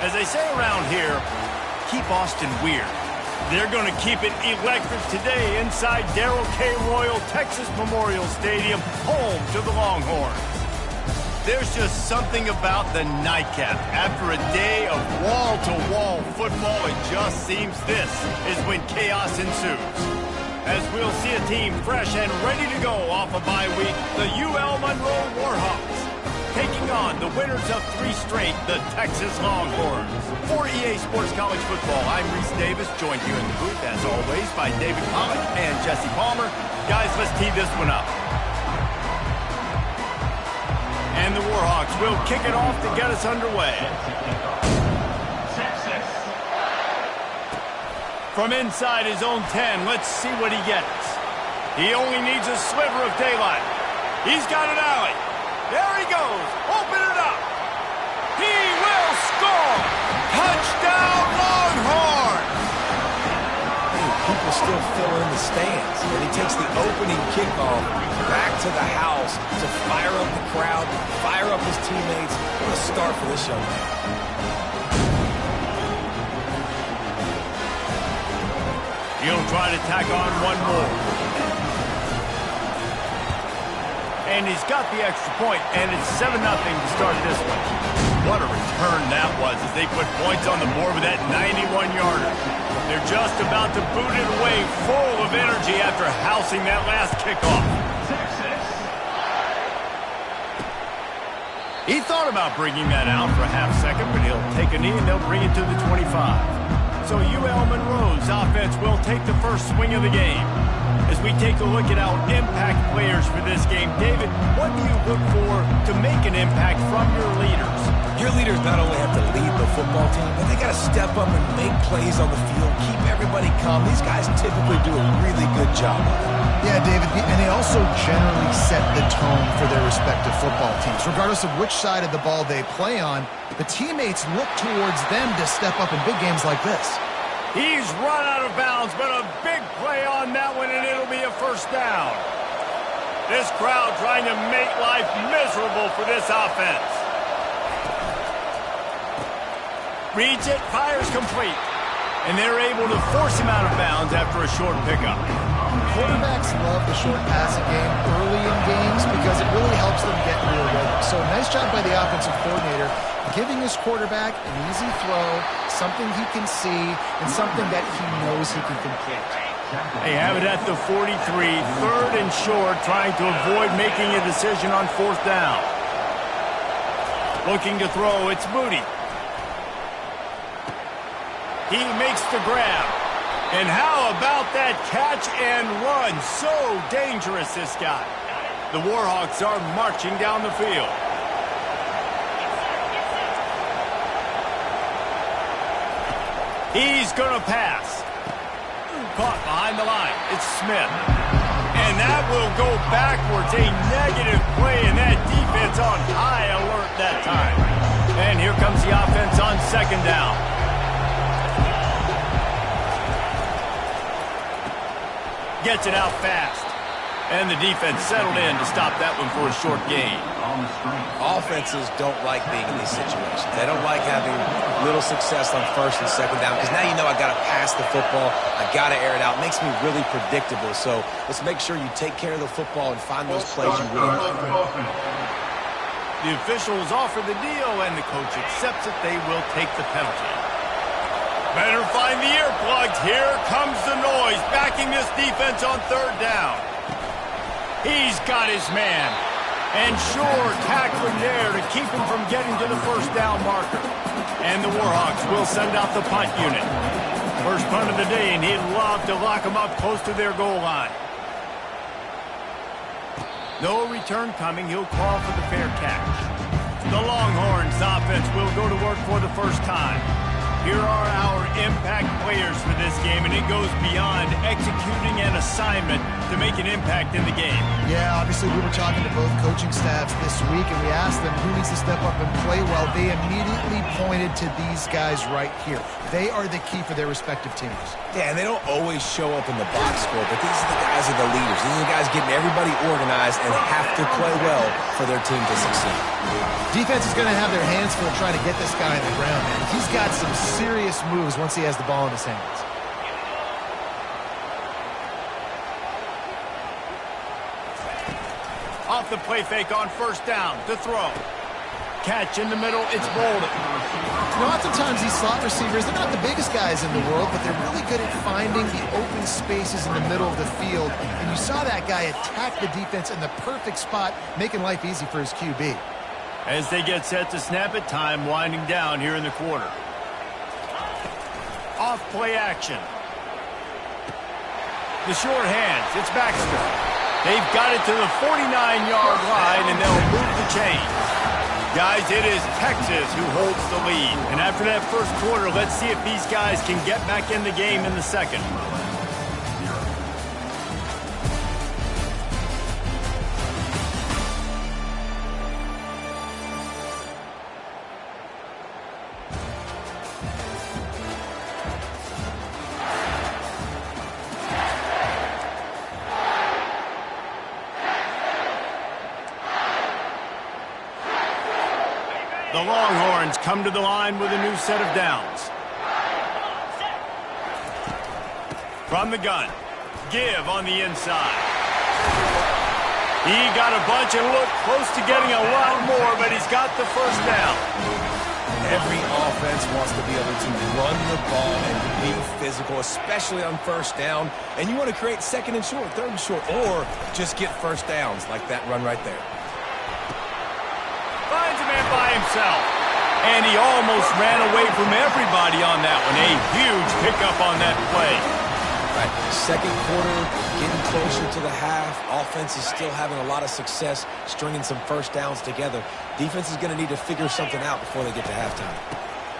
As they say around here, keep Austin weird. They're going to keep it electric today inside Darrell K. Royal Texas Memorial Stadium, home to the Longhorns. There's just something about the nightcap. After a day of wall-to-wall football, it just seems this is when chaos ensues. As we'll see a team fresh and ready to go off a bye week, the UL Monroe Warhawks taking on the winners of 3 straight, the Texas Longhorns. For EA Sports College Football, I'm Reese Davis, joined here in the booth, as always, by David Pollock and Jesse Palmer. Guys, let's tee this one up. And the Warhawks will kick it off to get us underway. From inside his own 10, let's see what he gets. He only needs a sliver of daylight. He's got an alley. There he goes. Open it up. He will score. Touchdown, Longhorns. People still fill in the stands, and he takes the opening kickoff back to the house to fire up the crowd, fire up his teammates. What a start for this young man. He'll try to tack on one more. And he's got the extra point, and it's 7-0 to start this one. What a return that was as they put points on the board with that 91-yarder. They're just about to boot it away full of energy after housing that last kickoff. He thought about bringing that out for a half second, but he'll take a knee and they'll bring it to the 25. So UL Monroe's offense will take the first swing of the game. As we take a look at our impact players for this game, David, what do you look for to make an impact from your leaders? Your leaders not only have to lead the football team, but they got to step up and make plays on the field, keep everybody calm. These guys typically do a really good job of it. Yeah, David, and they also generally set the tone for their respective football teams. Regardless of which side of the ball they play on, the teammates look towards them to step up in big games like this. He's run out of bounds, but a big play on that one, and it'll be a first down. This crowd trying to make life miserable for this offense. Reads it, fires complete. And they're able to force him out of bounds after a short pickup. Quarterbacks love the short passing game early in games because it really helps them get into a rhythm. So nice job by the offensive coordinator giving his quarterback an easy throw, something he can see, and something that he knows he can complete. They have it at the 43, 3rd and short, trying to avoid making a decision on 4th down. Looking to throw, it's Moody. He makes the grab. And how about that catch and run? So dangerous, this guy. The Warhawks are marching down the field. He's going to pass. Caught behind the line. It's Smith. And that will go backwards. A negative play, and that defense on high alert that time. And here comes the offense on 2nd down. Gets it out fast. And the defense settled in to stop that one for a short gain. Offenses don't like being in these situations. They don't like having little success on 1st and 2nd down because now you know I got to pass the football. I got to air it out. It makes me really predictable. So let's make sure you take care of the football and find those plays you really want. The officials offer the deal, and the coach accepts it. They will take the penalty. Better find the earplugs. Here comes the noise, backing this defense on 3rd down. He's got his man. And sure, tackling there to keep him from getting to the 1st down marker. And the Warhawks will send out the punt unit. First punt of the day, and he'd love to lock them up close to their goal line. No return coming. He'll call for the fair catch. The Longhorns offense will go to work for the first time. Here are our impact players for this game, and it goes beyond executing an assignment to make an impact in the game. Yeah, obviously we were talking to both coaching staffs this week, and we asked them who needs to step up and play well. They immediately pointed to these guys right here. They are the key for their respective teams. Yeah, and they don't always show up in the box score, but these are the guys that are the leaders. These are the guys getting everybody organized and have to play well for their team to succeed. Defense is going to have their hands full trying to get this guy on the ground, man. He's got some serious moves once he has the ball in his hands. Off the play fake on first down to throw. Catch in the middle, it's Bolden. You know, oftentimes these slot receivers, they're not the biggest guys in the world, but they're really good at finding the open spaces in the middle of the field. And you saw that guy attack the defense in the perfect spot, making life easy for his QB. As they get set to snap it, time winding down here in the quarter. Off play action. The short hands, it's Baxter. They've got it to the 49-yard line, and they'll move the chain. Guys, it is Texas who holds the lead. And after that first quarter, let's see if these guys can get back in the game in the second. The Longhorns come to the line with a new set of downs. From the gun, give on the inside. He got a bunch and looked close to getting a lot more, but he's got the first down. Every offense wants to be able to run the ball and be physical, especially on first down. And you want to create second and short, third and short, or just get first downs like that run right there. Finds a man by himself. And he almost ran away from everybody on that one. A huge pickup on that play. Right. Second quarter, getting closer to the half. Offense is still having a lot of success stringing some first downs together. Defense is going to need to figure something out before they get to halftime.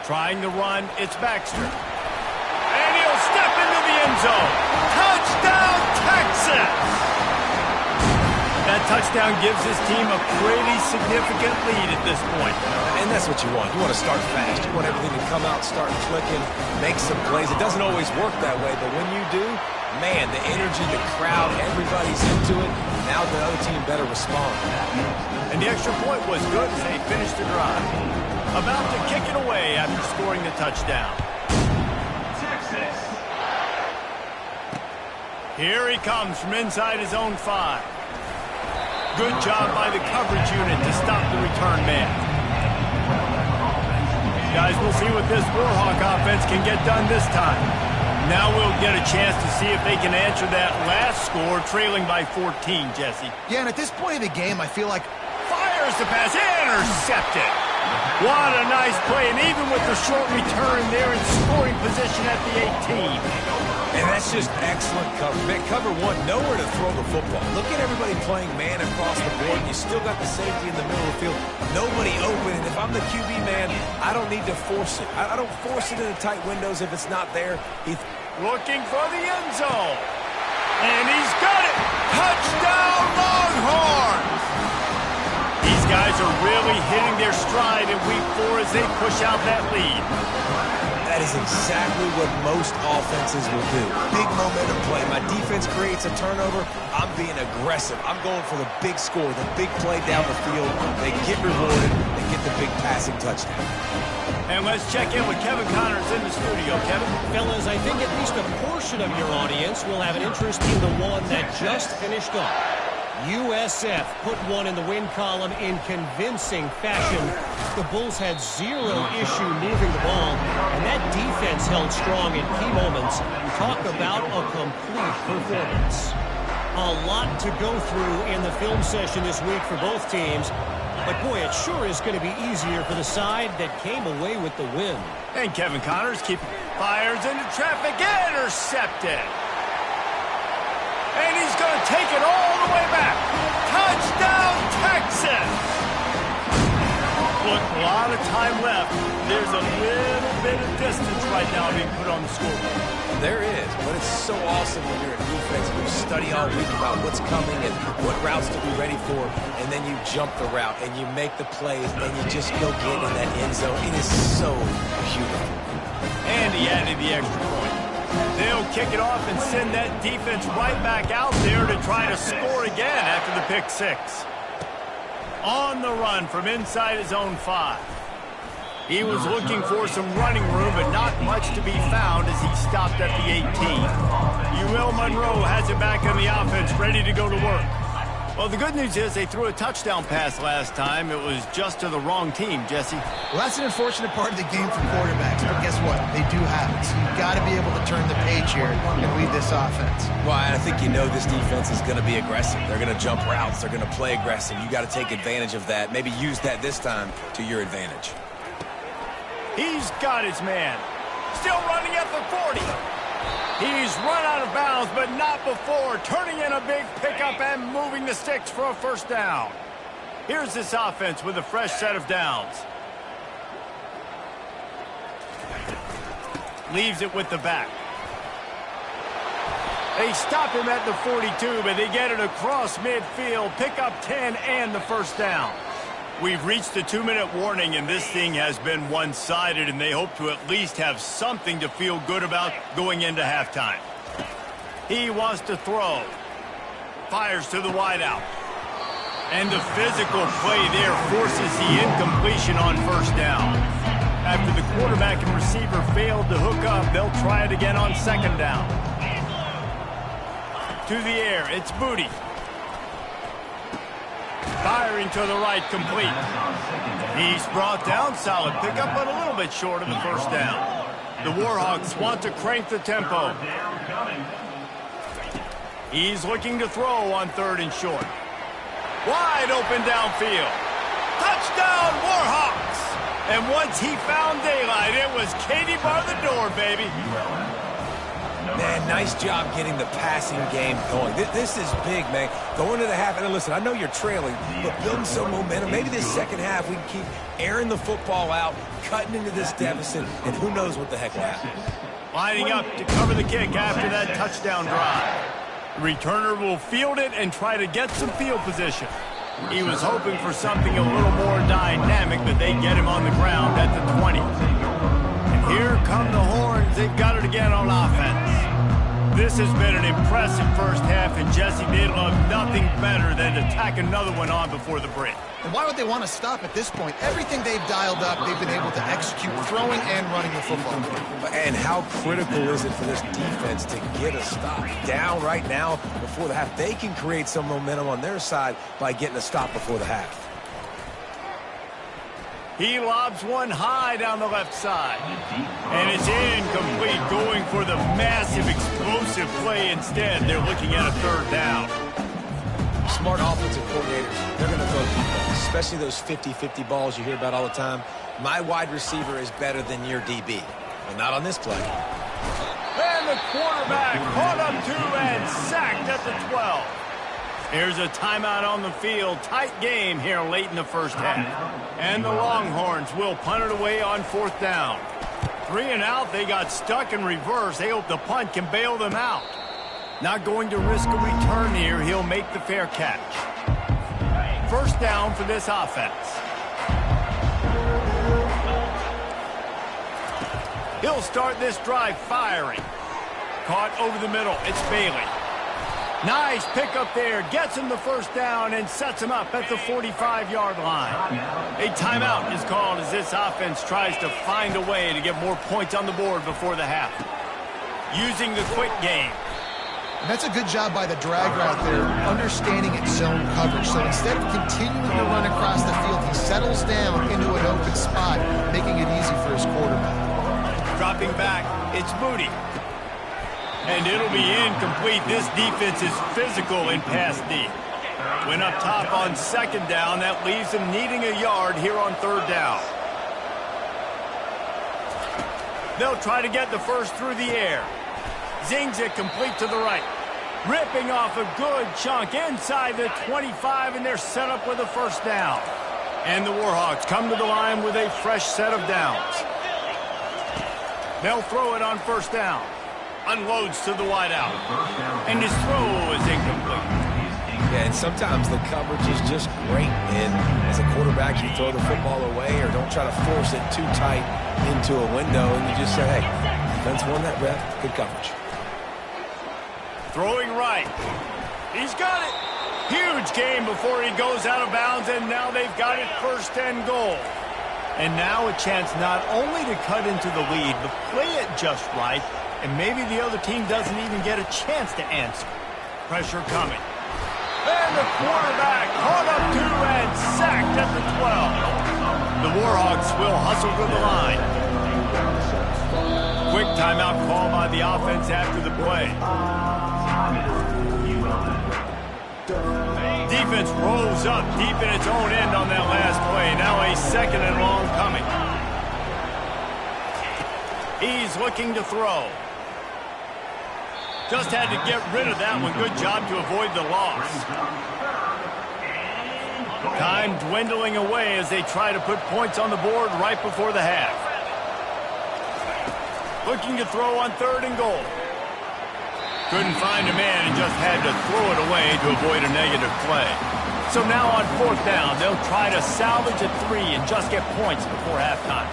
Trying to run, it's Baxter. And he'll step into the end zone. Touchdown, Texas! That touchdown gives his team a pretty significant lead at this point. And that's what you want. You want to start fast. You want everything to come out, start clicking, make some plays. It doesn't always work that way, but when you do, man, the energy, the crowd, everybody's into it. Now the other team better respond. And the extra point was good as they finished the drive. About to kick it away after scoring the touchdown. Texas. Here he comes from inside his own 5. Good job by the coverage unit to stop the return man. Guys, we'll see what this Warhawk offense can get done this time. Now we'll get a chance to see if they can answer that last score, trailing by 14, Jesse. Yeah, and at this point of the game, I feel like fires the pass, intercepted. What a nice play, and even with the short return, they're in scoring position at the 18. And that's just excellent cover. Man, cover one, nowhere to throw the football. Look at everybody playing man across the board. You still got the safety in the middle of the field. Nobody open, and if I'm the QB man, I don't need to force it. I don't force it into tight windows if it's not there. Looking for the end zone. And he's got it. Touchdown, Longhorns! These guys are really hitting their stride in week 4 as they push out that lead. That is exactly what most offenses will do. Big momentum play. My defense creates a turnover. I'm being aggressive. I'm going for the big score, the big play down the field. They get rewarded. They get the big passing touchdown. And let's check in with Kevin Connors in the studio. Kevin? Fellas, I think at least a portion of your audience will have an interest in the one that just finished up. USF put one in the win column in convincing fashion. The Bulls had zero issue moving the ball, and that defense held strong in key moments. Talk about a complete performance. A lot to go through in the film session this week for both teams, but boy, it sure is going to be easier for the side that came away with the win. And Kevin Connors fires into traffic, intercepted. And he's going to take it all the way back. Touchdown, Texas! Look, a lot of time left. There's a little bit of distance right now being put on the scoreboard. There is, but it's so awesome when you're a defense and you study all week about what's coming and what routes to be ready for, and then you jump the route and you make the plays and you just go get in that end zone. It is so beautiful. And he added the extra point. They'll kick it off and send that defense right back out there to try to score again after the pick six. On the run from inside his own 5. He was looking for some running room, but not much to be found as he stopped at the 18. Monroe has it back on the offense, ready to go to work. Well, the good news is they threw a touchdown pass last time. It was just to the wrong team, Jesse. Well, that's an unfortunate part of the game for quarterbacks, but guess what? They do have it. So you've got to be able to turn the page here and lead this offense. Well, I think you know this defense is going to be aggressive. They're going to jump routes. They're going to play aggressive. You got to take advantage of that. Maybe use that this time to your advantage. He's got his man. Still running at the 40. He's run out of bounds, but not before. Turning in a big pickup and moving the sticks for a first down. Here's this offense with a fresh set of downs. Leaves it with the back. They stop him at the 42, but they get it across midfield. Pick up 10 and the first down. We've reached the 2-minute warning, and this thing has been one-sided, and they hope to at least have something to feel good about going into halftime. He wants to throw. Fires to the wideout. And the physical play there forces the incompletion on first down. After the quarterback and receiver failed to hook up, they'll try it again on second down. To the air, it's Booty. Firing to the right, complete. He's brought down, solid pickup, but a little bit short of the first down. The Warhawks want to crank the tempo. He's looking to throw on third and short. Wide open downfield. Touchdown, Warhawks! And once he found daylight, it was Katie bar the door, baby. Man, nice job getting the passing game going. This is big, man. Going to the half, and listen, I know you're trailing, but building some momentum. Maybe this second half we can keep airing the football out, cutting into this deficit, and who knows what the heck will happen. Lining up to cover the kick after that touchdown drive. The returner will field it and try to get some field position. He was hoping for something a little more dynamic, but they get him on the ground at the 20. And here come the horns. They've got it again on offense. This has been an impressive first half, and Jesse, they'd love nothing better than to tack another one on before the break. And why would they want to stop at this point? Everything they've dialed up, they've been able to execute, throwing and running the football. And how critical is it for this defense to get a stop? Down right now before the half. They can create some momentum on their side by getting a stop before the half. He lobs one high down the left side. And it's incomplete, going for the massive explosive play instead. They're looking at a third down. Smart offensive coordinators, they're going to throw deep balls, especially those 50-50 balls you hear about all the time. My wide receiver is better than your DB. Well, not on this play. And the quarterback caught up to and sacked at the 12. Here's a timeout on the field. Tight game here late in the first half. And the Longhorns will punt it away on fourth down. 3 and out, they got stuck in reverse. They hope the punt can bail them out. Not going to risk a return here. He'll make the fair catch. First down for this offense. He'll start this drive firing. Caught over the middle. It's Bailey. Nice pickup there. Gets him the first down and sets him up at the 45-yard line. A timeout is called as this offense tries to find a way to get more points on the board before the half. Using the quick game. And that's a good job by the drag route there, understanding its zone coverage. So instead of continuing to run across the field, he settles down into an open spot, making it easy for his quarterback. Dropping back, it's Moody. And it'll be incomplete. This defense is physical in pass deep. Went up top on second down. That leaves them needing a yard here on third down. They'll try to get the first through the air. Zings it complete to the right. Ripping off a good chunk inside the 25, and they're set up with a first down. And the Warhawks come to the line with a fresh set of downs. They'll throw it on first down. Unloads to the wideout. And his throw is incomplete. Yeah, and sometimes the coverage is just great. And as a quarterback, you throw the football away or don't try to force it too tight into a window. And you just say, hey, defense won that rep. Good coverage. Throwing right. He's got it. Huge gain before he goes out of bounds, and now they've got it first and goal. And now a chance not only to cut into the lead, but play it just right, and maybe the other team doesn't even get a chance to answer. Pressure coming. And the quarterback caught up to and sacked at the 12. The Warhawks will hustle to the line. Quick timeout call by the offense after the play. Defense rolls up deep in its own end on that last play. Now a second and long coming. He's looking to throw. Just had to get rid of that one. Good job to avoid the loss. Time dwindling away as they try to put points on the board right before the half. Looking to throw on third and goal. Couldn't find a man and just had to throw it away to avoid a negative play. So now on fourth down, they'll try to salvage a 3 and just get points before halftime.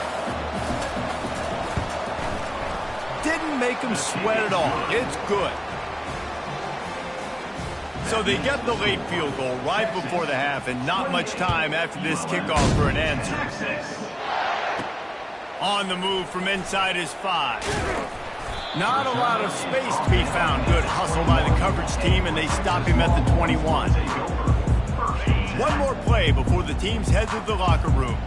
Didn't make them sweat at all. It's good. So they get the late field goal right before the half and not much time after this kickoff for an answer. On the move from inside his 5. Not a lot of space to be found. Good hustle by the coverage team, and they stop him at the 21. One more play before the teams head to the locker rooms.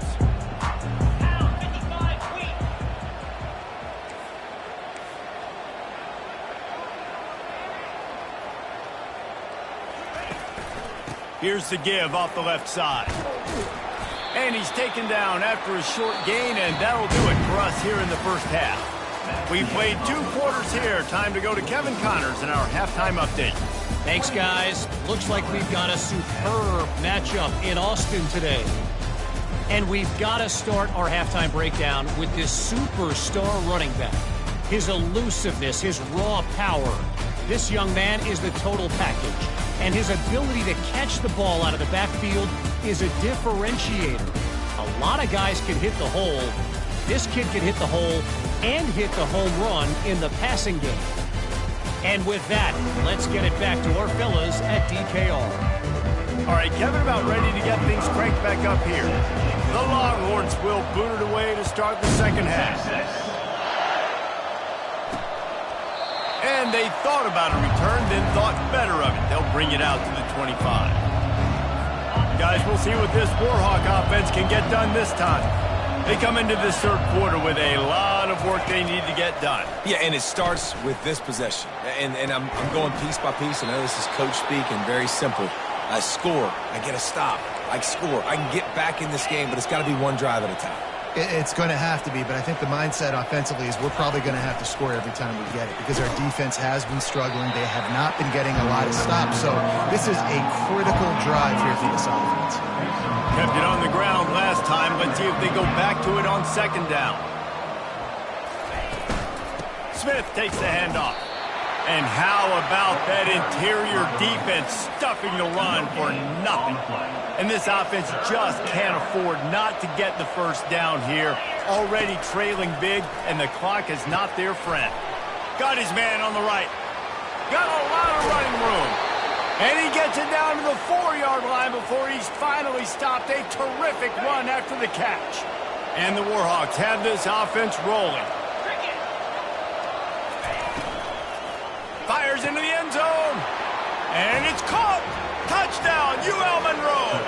Here's the give off the left side. And he's taken down after a short gain, and that'll do it for us here in the first half. We played 2 quarters here. Time to go to Kevin Connors in our halftime update. Thanks, guys. Looks like we've got a superb matchup in Austin today. And we've got to start our halftime breakdown with this superstar running back. His elusiveness, his raw power. This young man is the total package. And his ability to catch the ball out of the backfield is a differentiator. A lot of guys can hit the hole. This kid can hit the hole and hit the home run in the passing game. And with that, let's get it back to our fellas at DKR. All right, Kevin, about ready to get things cranked back up here. The Longhorns will boot it away to start the second half. And they thought about a return, then thought better of it. They'll bring it out to the 25. Guys, we'll see what this Warhawk offense can get done this time. They come into this third quarter with a lot of work they need to get done. Yeah, and it starts with this possession. And I'm going piece by piece. I know this is coach speak and very simple. I score. I get a stop. I score. I can get back in this game, but it's got to be one drive at a time. It's going to have to be, but I think the mindset offensively is we're probably going to have to score every time we get it because our defense has been struggling. They have not been getting a lot of stops, so this is a critical drive here for this offense. Kept it on the ground last time. Let's see if they go back to it on second down. Smith takes the handoff. And how about that interior defense stuffing the run for nothing? And this offense just can't afford not to get the first down here. Already trailing big, and the clock is not their friend. Got his man on the right. Got a lot of running room. And he gets it down to the 4-yard line before he's finally stopped. A terrific run after the catch. And the Warhawks have this offense rolling. Fires into the end zone. And it's caught. Touchdown, UL Monroe.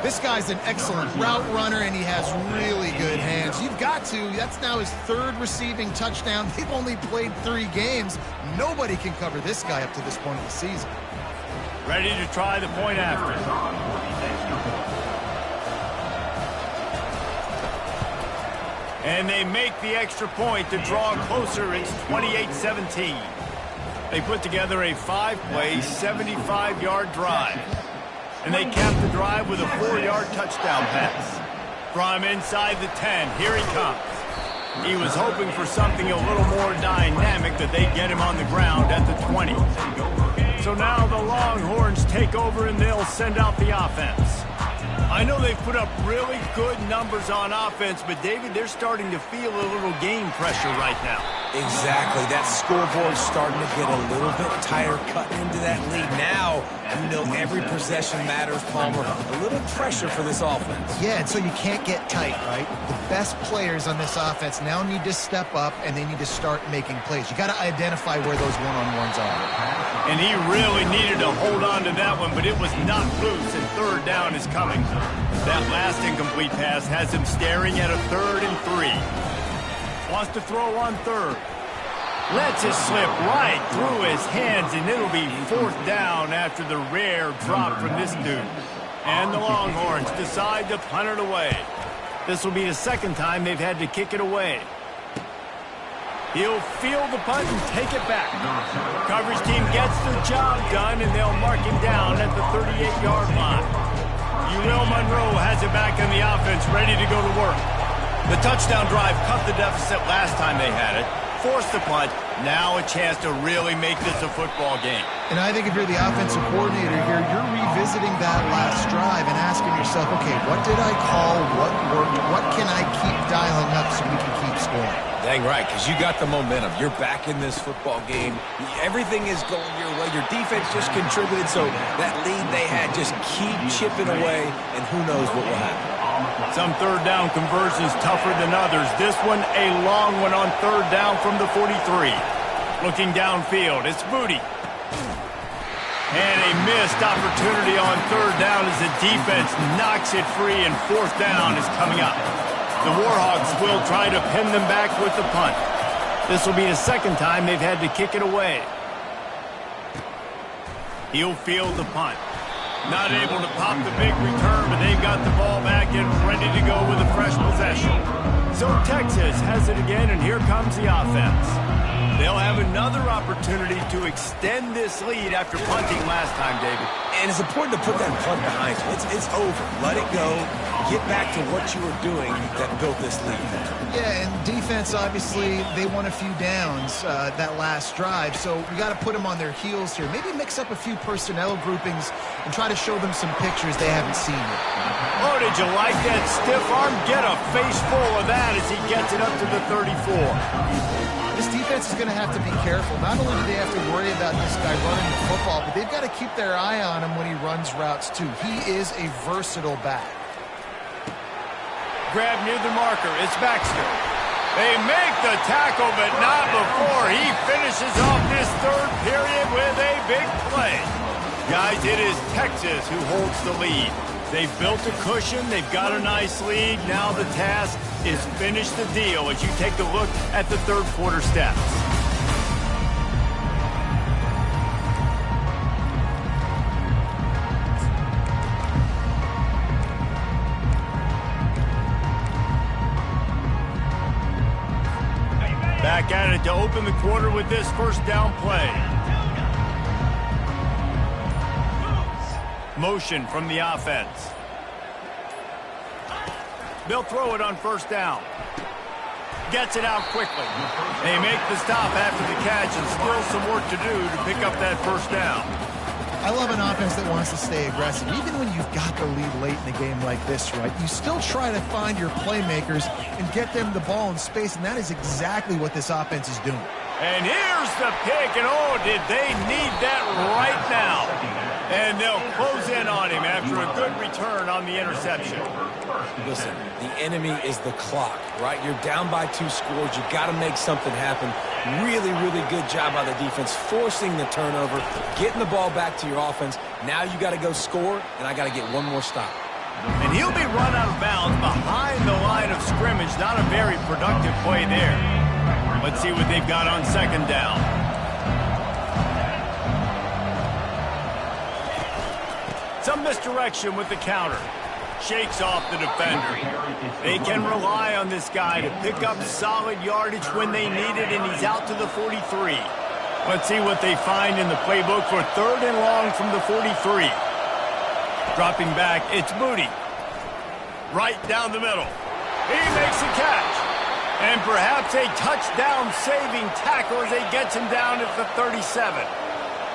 This guy's an excellent route runner, and he has really good hands. You've got to. That's now his 3rd receiving touchdown. They've only played 3 games. Nobody can cover this guy up to this point of the season. Ready to try the point after. And they make the extra point to draw closer. It's 28-17. They put together a 5-play, 75-yard drive. And they cap the drive with a 4-yard touchdown pass. From inside the 10, here he comes. He was hoping for something a little more dynamic, that they'd get him on the ground at the 20. So now the Longhorns take over and they'll send out the offense. I know they've put up really good numbers on offense, but David, they're starting to feel a little game pressure right now. Exactly. That scoreboard's starting to get a little bit tighter, cutting into that lead. Now, you know every possession matters, Palmer. A little pressure for this offense. Yeah, and so you can't get tight, right? The best players on this offense now need to step up, and they need to start making plays. You got to identify where those one-on-ones are. And he really needed to hold on to that one, but it was not loose, and third down is coming. That last incomplete pass has him staring at a 3rd and 3. Wants to throw on 3rd. Lets it slip right through his hands, and it'll be 4th down after the rare drop from this dude. And the Longhorns decide to punt it away. This will be the 2nd time they've had to kick it away. He'll field the punt and take it back. Coverage team gets the job done, and they'll mark him down at the 38-yard line. Monroe has it back in the offense, ready to go to work. The touchdown drive cut the deficit last time they had it, forced the punt. Now a chance to really make this a football game. And I think if you're the offensive coordinator here, you're revisiting that last drive and asking yourself, okay, what did I call? What worked? What can I keep dialing up so we can keep scoring? Dang right, because you got the momentum. You're back in this football game. Everything is going your way. Your defense just contributed, so that lead they had, just keep chipping away, and who knows what will happen. Some 3rd down conversions tougher than others. This one, a long one on 3rd down from the 43. Looking downfield, it's Booty. And a missed opportunity on 3rd down as the defense knocks it free, and 4th down is coming up. The Warhawks will try to pin them back with the punt. This will be the 2nd time they've had to kick it away. He'll field the punt. Not able to pop the big return, but they've got the ball back and ready to go with a fresh possession. So Texas has it again, and here comes the offense. They'll have another opportunity to extend this lead after punting last time, David. And it's important to put that punt behind you. It's over. Let it go. Get back to what you were doing that built this lead. Yeah, and defense, obviously, they won a few downs that last drive, so we got to put them on their heels here. Maybe mix up a few personnel groupings and try to show them some pictures they haven't seen yet. Oh, did you like that stiff arm? Get a face full of that as he gets it up to the 34. This defense is going to have to be careful. Not only do they have to worry about this guy running the football, but they've got to keep their eye on him when he runs routes, too. He is a versatile back. Grab near the marker. It's Baxter. They make the tackle, but not before he finishes off this 3rd period with a big play. Guys, it is Texas who holds the lead. They've built a cushion. They've got a nice lead. Now the task is finish the deal as you take a look at the 3rd quarter steps. Back at it to open the quarter with this 1st down play. Motion from the offense. They'll throw it on 1st down. Gets it out quickly. They make the stop after the catch, and still some work to do to pick up that 1st down. I love an offense that wants to stay aggressive. Even when you've got the lead late in a game like this, right, you still try to find your playmakers and get them the ball in space, and that is exactly what this offense is doing. And here's the pick, and oh, did they need that right now. And they'll close in on him after a good return on the interception. Listen, the enemy is the clock, right? You're down by 2 scores. You got to make something happen. Really, really good job by the defense, forcing the turnover, getting the ball back to your offense. Now you got to go score, and I got to get one more stop. And he'll be run out of bounds behind the line of scrimmage. Not a very productive play there. Let's see what they've got on 2nd down. Some misdirection with the counter. Shakes off the defender. They can rely on this guy to pick up solid yardage when they need it, and he's out to the 43. Let's see what they find in the playbook for 3rd and long from the 43. Dropping back, it's Booty. Right down the middle. He makes the catch. And perhaps a touchdown-saving tackle as he gets him down at the 37.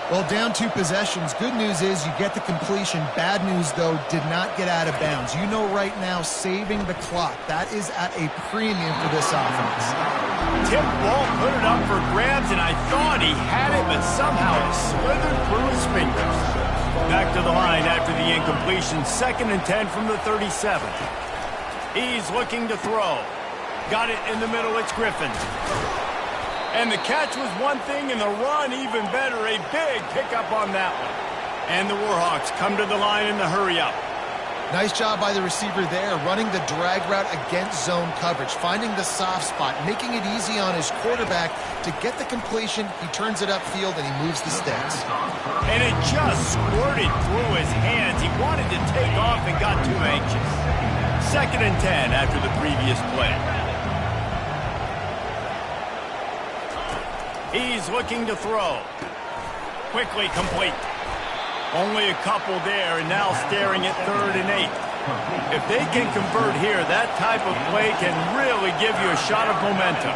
Well, down 2 possessions. Good news is you get the completion. Bad news, though, did not get out of bounds. You know right now, saving the clock. That is at a premium for this offense. Tip ball put it up for grabs, and I thought he had it, but somehow it slithered through his fingers. Back to the line after the incompletion. 2nd and 10 from the 37. He's looking to throw. Got it in the middle. It's Griffin. And the catch was one thing, and the run even better. A big pickup on that one. And the Warhawks come to the line in the hurry-up. Nice job by the receiver there, running the drag route against zone coverage, finding the soft spot, making it easy on his quarterback to get the completion. He turns it upfield, and he moves the sticks. And it just squirted through his hands. He wanted to take off and got too anxious. 2nd and 10 after the previous play. He's looking to throw. Quickly complete. Only a couple there, and now staring at 3rd and 8. If they can convert here, that type of play can really give you a shot of momentum.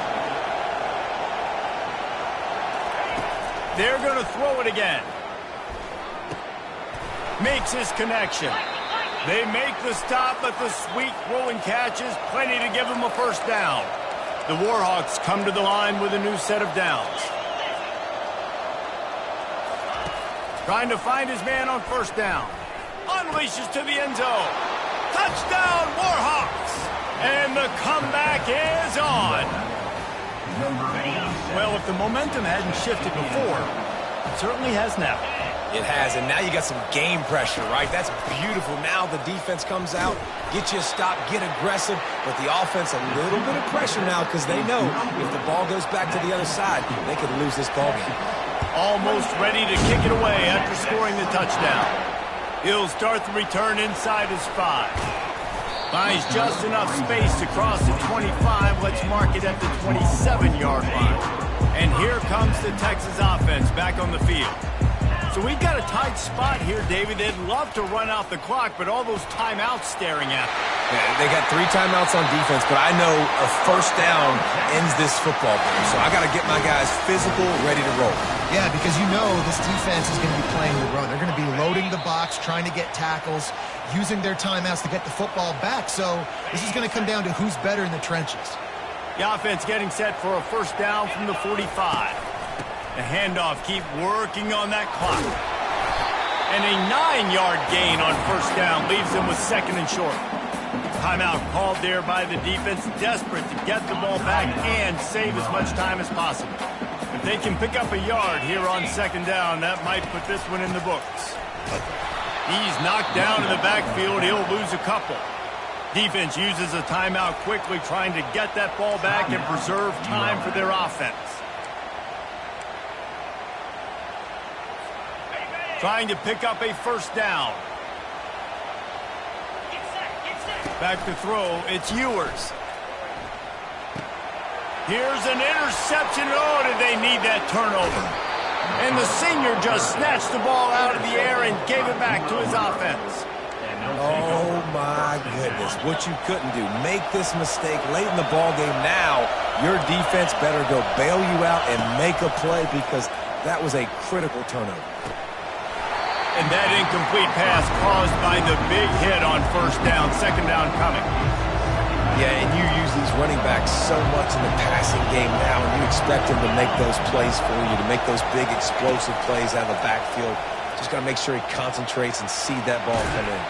They're going to throw it again. Makes his connection. They make the stop, but the sweet throwing catch is plenty to give them a first down. The Warhawks come to the line with a new set of downs. Trying to find his man on first down. Unleashes to the end zone. Touchdown, Warhawks! And the comeback is on. Well, if the momentum hadn't shifted before, it certainly has now. It has, and now you got some game pressure, right? That's beautiful. Now the defense comes out, get you a stop, get aggressive, but the offense a little bit of pressure now because they know if the ball goes back to the other side, they could lose this ball game. Almost ready to kick it away after scoring the touchdown. He'll start the return inside his 5. Finds just enough space to cross the 25. Let's mark it at the 27-yard line. And here comes the Texas offense back on the field. So we've got a tight spot here, David. They'd love to run out the clock, but all those timeouts staring at them. Yeah, they got 3 timeouts on defense, but I know a first down ends this football game. So I got to get my guys physical, ready to roll. Yeah, because you know this defense is going to be playing the run. They're going to be loading the box, trying to get tackles, using their timeouts to get the football back. So this is going to come down to who's better in the trenches. The offense getting set for a first down from the 45. The handoff, keep working on that clock. And a 9-yard gain on first down leaves them with 2nd and short. Timeout called there by the defense, desperate to get the ball back and save as much time as possible. If they can pick up a yard here on 2nd down, that might put this one in the books. He's knocked down in the backfield. He'll lose a couple. Defense uses a timeout quickly, trying to get that ball back and preserve time for their offense. Trying to pick up a first down. Back to throw, it's Ewers. Here's an interception. Oh, did they need that turnover? And the senior just snatched the ball out of the air and gave it back to his offense. Oh, my goodness. What you couldn't do. Make this mistake late in the ball game. Now, your defense better go bail you out and make a play because that was a critical turnover. And that incomplete pass caused by the big hit on first down, 2nd down coming. Yeah, and you use these running backs so much in the passing game now, and you expect them to make those plays for you, to make those big explosive plays out of the backfield. Just got to make sure he concentrates and see that ball come in.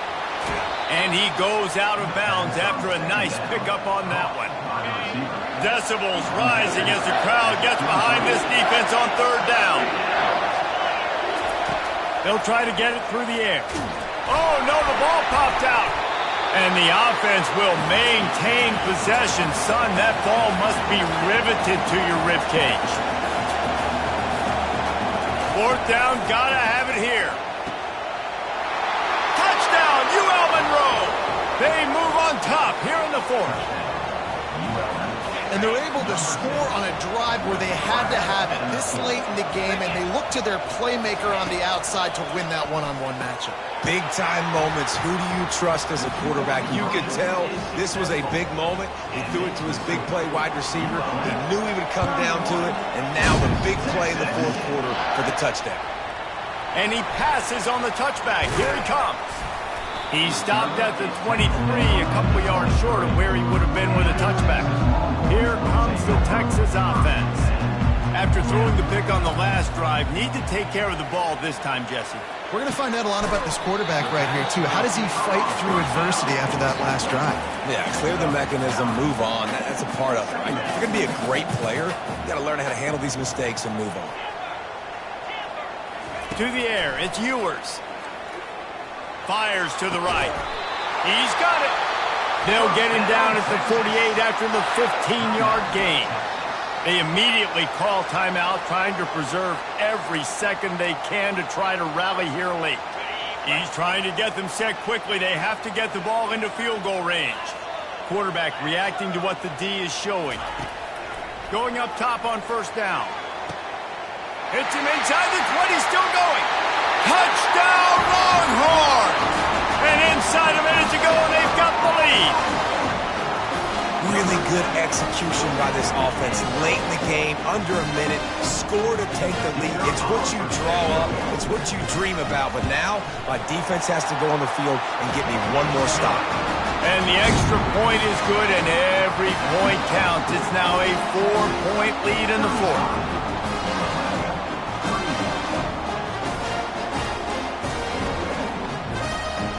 And he goes out of bounds after a nice pickup on that one. Decibels rising as the crowd gets behind this defense on 3rd down. They'll try to get it through the air. Oh, no, the ball popped out. And the offense will maintain possession. Son, that ball must be riveted to your ribcage. 4th down, gotta have it here. Touchdown, Monroe. They move on top here in the 4th. And they're able to score on a drive where they had to have it this late in the game, and they look to their playmaker on the outside to win that one-on-one matchup. Big-time moments. Who do you trust as a quarterback? You could tell this was a big moment. He threw it to his big play wide receiver. He knew he would come down to it, and now the big play in the fourth quarter for the touchdown. And he passes on the touchback. Here he comes. He stopped at the 23, a couple yards short of where he would have been with a touchback. Here comes the Texas offense. After throwing the pick on the last drive, need to take care of the ball this time, Jesse. We're going to find out a lot about this quarterback right here, too. How does he fight through adversity after that last drive? Yeah, clear the mechanism, move on. That's a part of it, right? If you're going to be a great player, you got to learn how to handle these mistakes and move on. To the air, it's Ewers. Fires to the right. He's got it. They'll get him down at the 48 after the 15-yard gain. They immediately call timeout, trying to preserve every second they can to try to rally here late. He's trying to get them set quickly. They have to get the ball into field goal range. Quarterback reacting to what the D is showing. Going up top on first down. Hits him inside the 20, still going. Touchdown, Longhorns! And inside a minute to go, and they've got the lead. Really good execution by this offense. Late in the game, under a minute, score to take the lead. It's what you draw up. It's what you dream about. But now, my defense has to go on the field and get me one more stop. And the extra point is good, and every point counts. It's now a 4-point lead in the fourth.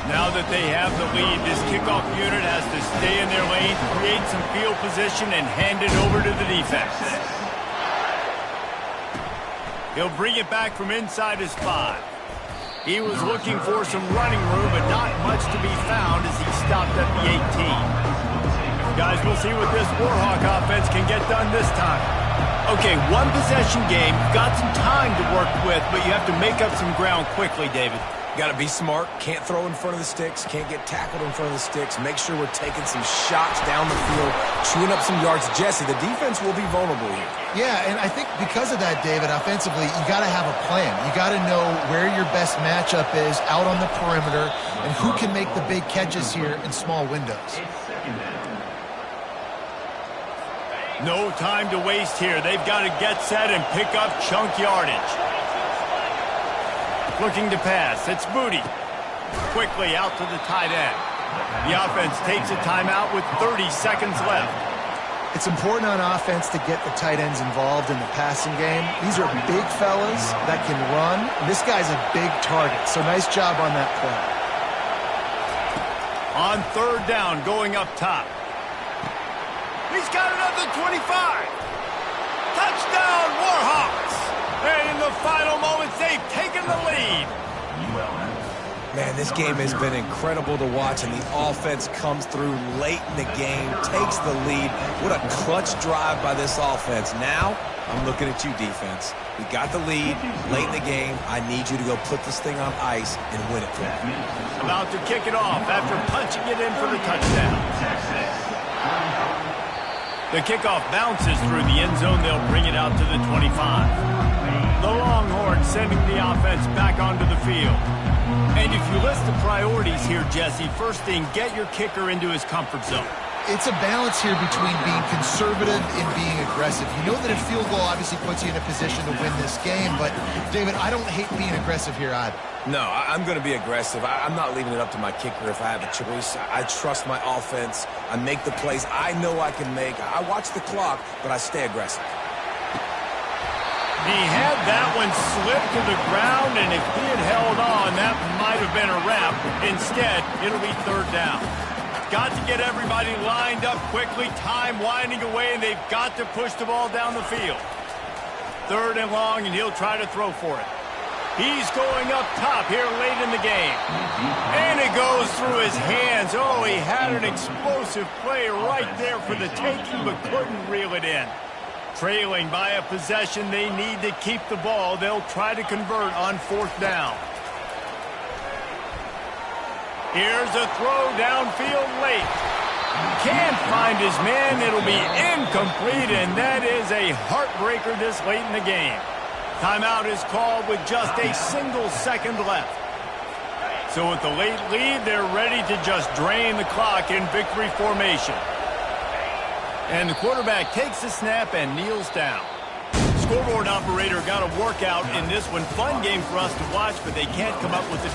Now that they have the lead, this kickoff unit has to stay in their lane, create some field position, and hand it over to the defense. He'll bring it back from inside his 5. He was looking for some running room, but not much to be found as he stopped at the 18. Guys, we'll see what this Warhawk offense can get done this time. Okay, one possession game. You've got some time to work with, but you have to make up some ground quickly, David. Got to be smart. Can't throw in front of the sticks. Can't get tackled in front of the sticks. Make sure we're taking some shots down the field, chewing up some yards. Jesse, the defense will be vulnerable here. Yeah, and I think because of that, David, offensively, you got to have a plan. You got to know where your best matchup is out on the perimeter and who can make the big catches here in small windows. No time to waste here. They've got to get set and pick up chunk yardage. Looking to pass. It's Booty. Quickly out to the tight end. The offense takes a timeout with 30 seconds left. It's important on offense to get the tight ends involved in the passing game. These are big fellas that can run. And this guy's a big target, so nice job on that play. On third down, going up top. He's got it at the 25. Touchdown, Warhawks! And in the final moments, they've taken the lead. Man, this game has been incredible to watch, and the offense comes through late in the game, takes the lead. What a clutch drive by this offense. Now, I'm looking at you, defense. We got the lead late in the game. I need you to go put this thing on ice and win it for me. About to kick it off after punching it in for the touchdown. The kickoff bounces through the end zone. They'll bring it out to the 25. The Longhorns sending the offense back onto the field. And if you list the priorities here, Jesse, first thing, get your kicker into his comfort zone. It's a balance here between being conservative and being aggressive. You know that a field goal obviously puts you in a position to win this game, but, David, I don't hate being aggressive here either. No, I'm going to be aggressive. I'm not leaving it up to my kicker if I have a choice. I trust my offense. I make the plays I know I can make. I watch the clock, but I stay aggressive. He had that one slip to the ground, and if he had held on, that might have been a wrap. Instead, it'll be third down. Got to get everybody lined up quickly, time winding away, and they've got to push the ball down the field. Third and long, and he'll try to throw for it. He's going up top here late in the game. And it goes through his hands. Oh, he had an explosive play right there for the taking, but couldn't reel it in. Trailing by a possession, they need to keep the ball. They'll try to convert on fourth down. Here's a throw downfield late. Can't find his man. It'll be incomplete, and that is a heartbreaker this late in the game. Timeout is called with just a single second left. So with the late lead, they're ready to just drain the clock in victory formation. And the quarterback takes the snap and kneels down. Scoreboard operator got a workout in this one. Fun game for us to watch, but they can't come up with the double.